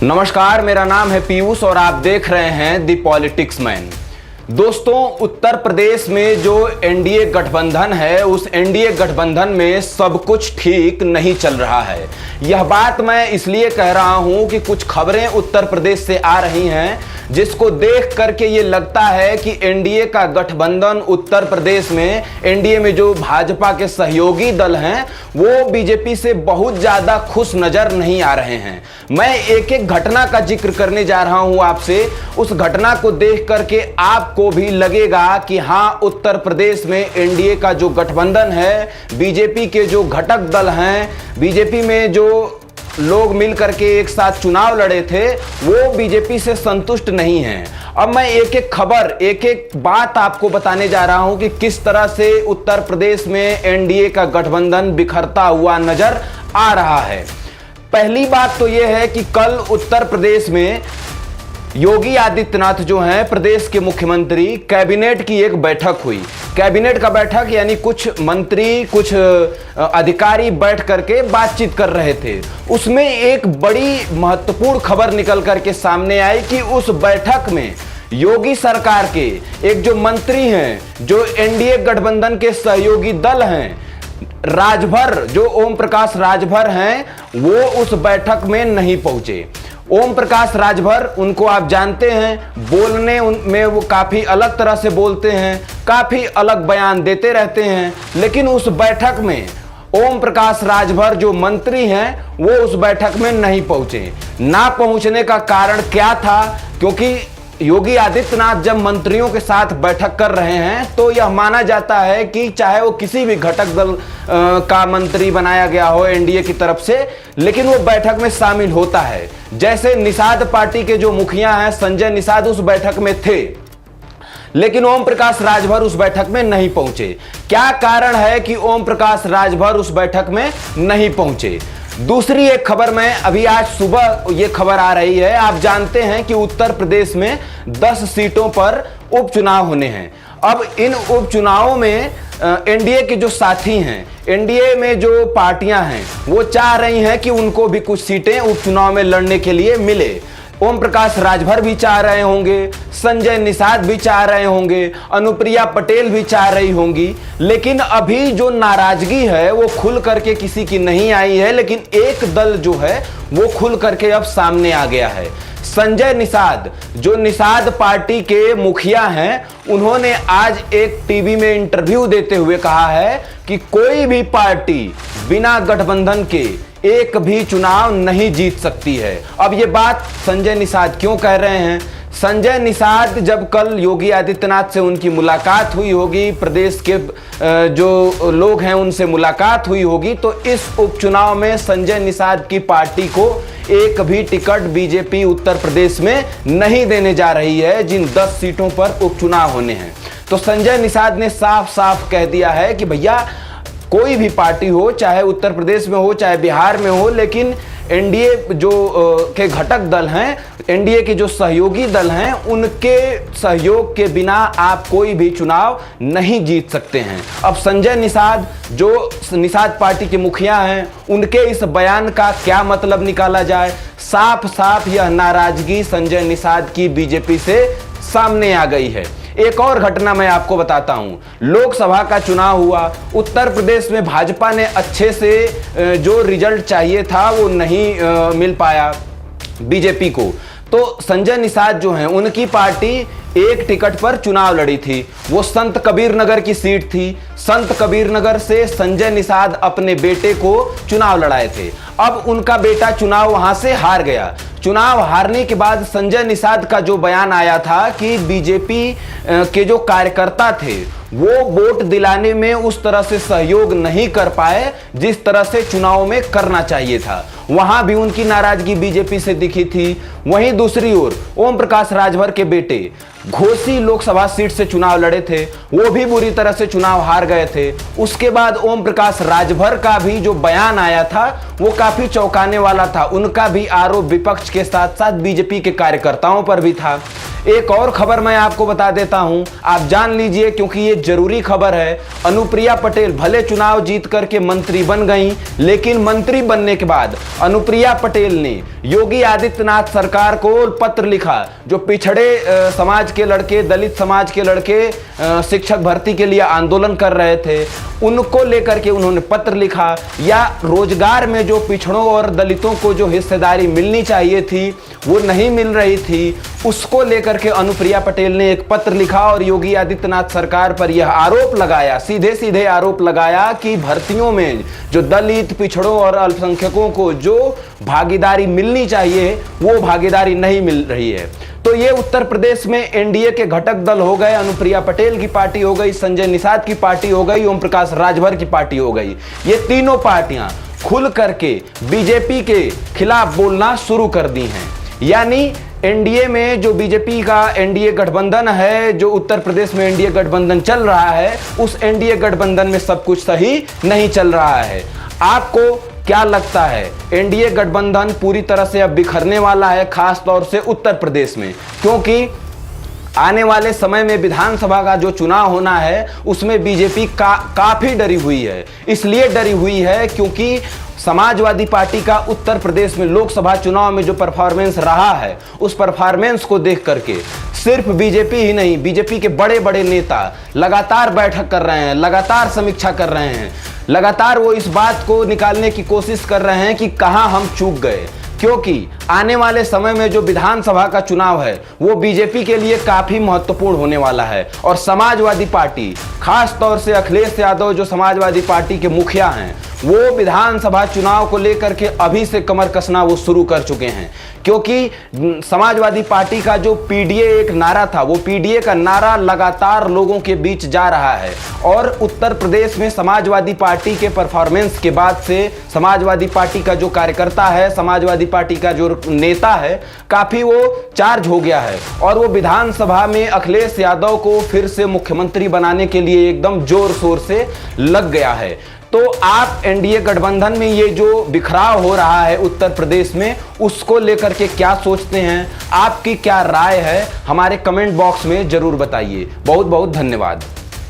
नमस्कार, मेरा नाम है पीयूष और आप देख रहे हैं द पॉलिटिक्स मैन। दोस्तों, उत्तर प्रदेश में जो एनडीए गठबंधन है, उस एनडीए गठबंधन में सब कुछ ठीक नहीं चल रहा है। यह बात मैं इसलिए कह रहा हूं कि कुछ खबरें उत्तर प्रदेश से आ रही हैं जिसको देख करके ये लगता है कि एनडीए का गठबंधन उत्तर प्रदेश में, एनडीए में जो भाजपा के सहयोगी दल हैं वो बीजेपी से बहुत ज्यादा खुश नजर नहीं आ रहे हैं। मैं एक एक घटना का जिक्र करने जा रहा हूं आपसे। उस घटना को देख करके आपको भी लगेगा कि हाँ, उत्तर प्रदेश में एनडीए का जो गठबंधन है, बीजेपी के जो घटक दल हैं, बीजेपी में जो लोग मिल करके एक साथ चुनाव लड़े थे, वो बीजेपी से संतुष्ट नहीं हैं। अब मैं एक एक खबर, एक एक बात आपको बताने जा रहा हूं कि किस तरह से उत्तर प्रदेश में एनडीए का गठबंधन बिखरता हुआ नजर आ रहा है। पहली बात तो यह है कि कल उत्तर प्रदेश में योगी आदित्यनाथ जो हैं प्रदेश के मुख्यमंत्री, कैबिनेट की एक बैठक हुई। कैबिनेट का बैठक यानी कुछ मंत्री, कुछ अधिकारी बैठ करके बातचीत कर रहे थे। उसमें एक बड़ी महत्वपूर्ण खबर निकल करके सामने आई कि उस बैठक में योगी सरकार के एक जो मंत्री हैं, जो एनडीए गठबंधन के सहयोगी दल हैं, राजभर, जो ओम प्रकाश राजभर हैं, वो उस बैठक में नहीं पहुंचे। ओम प्रकाश राजभर, उनको आप जानते हैं, बोलने में वो काफी अलग तरह से बोलते हैं, काफी अलग बयान देते रहते हैं, लेकिन उस बैठक में ओम प्रकाश राजभर जो मंत्री हैं वो उस बैठक में नहीं पहुंचे। ना पहुंचने का कारण क्या था? क्योंकि योगी आदित्यनाथ जब मंत्रियों के साथ बैठक कर रहे हैं तो यह माना जाता है कि चाहे वो किसी भी घटक दल का मंत्री बनाया गया हो एनडीए की तरफ से, लेकिन वो बैठक में शामिल होता है। जैसे निषाद पार्टी के जो मुखिया हैं संजय निषाद उस बैठक में थे, लेकिन ओम प्रकाश राजभर उस बैठक में नहीं पहुंचे। क्या कारण है कि ओम प्रकाश राजभर उस बैठक में नहीं पहुंचे? दूसरी एक खबर में अभी आज सुबह ये खबर आ रही है, आप जानते हैं कि उत्तर प्रदेश में 10 सीटों पर उपचुनाव होने हैं। अब इन उपचुनावों में एनडीए के जो साथी हैं, एनडीए में जो पार्टियां हैं, वो चाह रही हैं कि उनको भी कुछ सीटें उपचुनाव में लड़ने के लिए मिले। ओम प्रकाश राजभर भी चाह रहे होंगे, संजय निषाद भी चाह रहे होंगे, अनुप्रिया पटेल भी चाह रही होंगी, लेकिन अभी जो नाराजगी है वो खुल करके किसी की नहीं आई है। लेकिन एक दल जो है वो खुल करके अब सामने आ गया है। संजय निषाद, जो निषाद पार्टी के मुखिया हैं, उन्होंने आज एक टीवी में इंटरव्यू देते हुए कहा है कि कोई भी पार्टी बिना गठबंधन के एक भी चुनाव नहीं जीत सकती है। अब ये बात संजय निषाद क्यों कह रहे हैं? संजय निषाद, जब कल योगी आदित्यनाथ से उनकी मुलाकात हुई होगी, प्रदेश के जो लोग हैं उनसे मुलाकात हुई होगी, तो इस उपचुनाव में संजय निषाद की पार्टी को एक भी टिकट बीजेपी उत्तर प्रदेश में नहीं देने जा रही है, जिन 10 सीटों पर उपचुनाव होने हैं। तो संजय निषाद ने साफ साफ कह दिया है कि भैया, कोई भी पार्टी हो, चाहे उत्तर प्रदेश में हो चाहे बिहार में हो, लेकिन एनडीए जो के घटक दल हैं, एनडीए के जो सहयोगी दल हैं, उनके सहयोग के बिना आप कोई भी चुनाव नहीं जीत सकते हैं। अब संजय निषाद, जो निषाद पार्टी के मुखिया हैं, उनके इस बयान का क्या मतलब निकाला जाए? साफ साफ यह नाराजगी संजय निषाद की बीजेपी से सामने आ गई है। एक और घटना मैं आपको बताता हूं। लोकसभा का चुनाव हुआ, उत्तर प्रदेश में भाजपा ने अच्छे से जो रिजल्ट चाहिए था वो नहीं मिल पाया बीजेपी को। तो संजय निषाद जो हैं, उनकी पार्टी एक टिकट पर चुनाव लड़ी थी, वो संत कबीर नगर की सीट थी। संत कबीर नगर से संजय निषाद अपने बेटे को चुनाव लड़ाए थे। अब उनका बेटा चुनाव वहां से हार गया। चुनाव हारने के बाद संजय निषाद का जो बयान आया था कि बीजेपी के जो कार्यकर्ता थे वो वोट दिलाने में उस तरह से सहयोग नहीं कर पाए जिस तरह से चुनाव में करना चाहिए था। वहां भी उनकी नाराजगी बीजेपी से दिखी थी। वहीं दूसरी ओर ओम प्रकाश राजभर के बेटे घोसी लोकसभा सीट से चुनाव लड़े थे, वो भी बुरी तरह से चुनाव हार गए थे। उसके बाद ओम प्रकाश राजभर का भी जो बयान आया था वो काफी चौंकाने वाला था। उनका भी आरोप विपक्ष के साथ साथ बीजेपी के कार्यकर्ताओं पर भी था। एक और खबर मैं आपको बता देता हूं, आप जान लीजिए क्योंकि ये जरूरी खबर है। अनुप्रिया पटेल भले चुनाव जीत करके मंत्री बन गई, लेकिन मंत्री बनने के बाद अनुप्रिया पटेल ने योगी आदित्यनाथ सरकार को पत्र लिखा। जो पिछड़े समाज के लड़के, दलित समाज के लड़के शिक्षक भर्ती के लिए आंदोलन कर रहे थे, उनको लेकर के उन्होंने पत्र लिखा। या रोजगार में जो पिछड़ों और दलितों को जो हिस्सेदारी मिलनी चाहिए थी वो नहीं मिल रही थी, उसको लेकर के अनुप्रिया पटेल ने एक पत्र लिखा और योगी आदित्यनाथ सरकार पर यह आरोप लगाया, सीधे सीधे आरोप लगाया कि भर्तियों में जो दलित, पिछड़ों और अल्पसंख्यकों को जो भागीदारी मिलनी चाहिए वो भागीदारी नहीं मिल रही है। तो ये उत्तर प्रदेश में एनडीए के घटक दल हो गए, अनुप्रिया पटेल की पार्टी हो गई, संजय निषाद की पार्टी हो गई, ओम प्रकाश राजभर की पार्टी हो गई। ये तीनों पार्टियां खुल करके बीजेपी के खिलाफ बोलना शुरू कर दी हैं। यानी एनडीए में जो बीजेपी का एनडीए गठबंधन है, जो उत्तर प्रदेश में एनडीए गठबंधन चल रहा है, उस एनडीए गठबंधन में सब कुछ सही नहीं चल रहा है। आपको क्या लगता है, एनडीए गठबंधन पूरी तरह से अब बिखरने वाला है, खास तौर से उत्तर प्रदेश में? क्योंकि आने वाले समय में विधानसभा का जो चुनाव होना है उसमें बीजेपी काफी डरी हुई है। इसलिए डरी हुई है क्योंकि समाजवादी पार्टी का उत्तर प्रदेश में लोकसभा चुनाव में जो परफॉर्मेंस रहा है, उस परफॉर्मेंस को देख करके सिर्फ बीजेपी ही नहीं, बीजेपी के बड़े बड़े नेता लगातार बैठक कर रहे हैं, लगातार समीक्षा कर रहे हैं, लगातार वो इस बात को निकालने की कोशिश कर रहे हैं कि कहां हम चूक गए। क्योंकि आने वाले समय में जो विधानसभा का चुनाव है वो बीजेपी के लिए काफी महत्वपूर्ण होने वाला है। और समाजवादी पार्टी, खास तौर से अखिलेश यादव जो समाजवादी पार्टी के मुखिया हैं, वो विधानसभा चुनाव को लेकर के अभी से कमर कसना वो शुरू कर चुके हैं। क्योंकि समाजवादी पार्टी का जो पीडीए एक नारा था, वो पीडीए का नारा लगातार लोगों के बीच जा रहा है। और उत्तर प्रदेश में समाजवादी पार्टी के परफॉर्मेंस के बाद से समाजवादी पार्टी का जो कार्यकर्ता है, समाजवादी पार्टी का जो नेता है, काफी वो चार्ज हो गया है और वो विधानसभा में अखिलेश यादव को फिर से मुख्यमंत्री बनाने के लिए एकदम जोर शोर से लग गया है। तो आप एनडीए गठबंधन में ये जो बिखराव हो रहा है उत्तर प्रदेश में, उसको लेकर के क्या सोचते हैं, आपकी क्या राय है, हमारे कमेंट बॉक्स में जरूर बताइए। बहुत बहुत धन्यवाद।